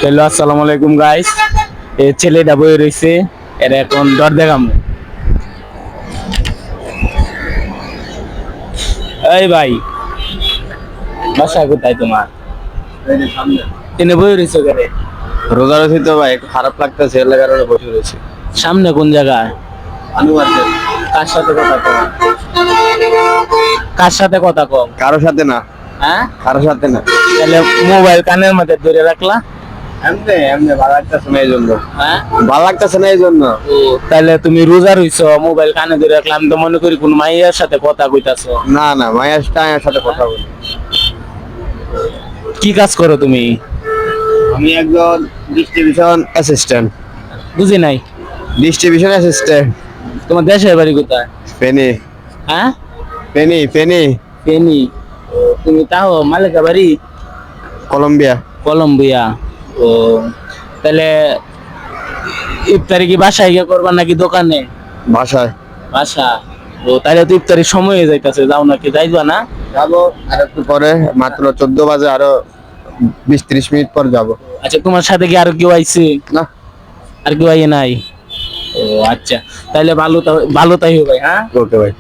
Hello, আসসালামু আলাইকুম guys. এই ছেলেটা বই রইছে, এর এখন ডর দেখাম। এই ভাই, বাসা কোথায় তোমার? তিনি বই রইছে করে রোজা রয়েছে তো ভাই, একটু খারাপ লাগতেছে, এর কারণে বসে রয়েছে। সামনে কোন জায়গায়? কার সাথে কথা কম? কার সাথে কথা কম? কারোর সাথে না, হ্যাঁ, কারোর সাথে না। তাহলে মোবাইল কানের মধ্যে ধরে রাখলা? এমনি এমনি ভালো লাগতেছে না এই জন্য। হ্যাঁ, ভালো লাগতেছে না এই জন্য। তাহলে তুমি রোজা রইছো, মোবাইল কানে ধরে রাখলাম, আমি তো মনে করি কোন মাইয়ার সাথে কথা কইতাছো। না না, মায়ের সাথে কথা বলি। কি কাজ করো তুমি? আমি একজন ডিস্ট্রিবিউশন অ্যাসিস্ট্যান্ট। বুঝি নাই। Distribution assistant. তোমার দেশের বাড়ি কোথায়? ফেনী। হ্যাঁ, ফেনী ফেনী। ফেনী। তুমি তাও মালিকা বাড়ি কলম্বিয়া। কলম্বিয়া। ও, তাহলে ইফতারি কি বাসায় গিয়ে করবা নাকি দোকানে? ভাষায়। বাসা। ও, তাহলে তো ইফতারি সময় হয়ে যাইতাছে, যাও নাকি, যাইবা না? যাবো আর একটু পরে, মাত্র 14 বাজে, আরো 20-30 মিনিট পর যাবো। আচ্ছা, তোমার সাথে কি আর কেউ আইছে? না। আর কেউ আইয়ে নাই? ও আচ্ছা, তাহলে ভালো তাই হবে। হ্যাঁ, ওকে ভাই।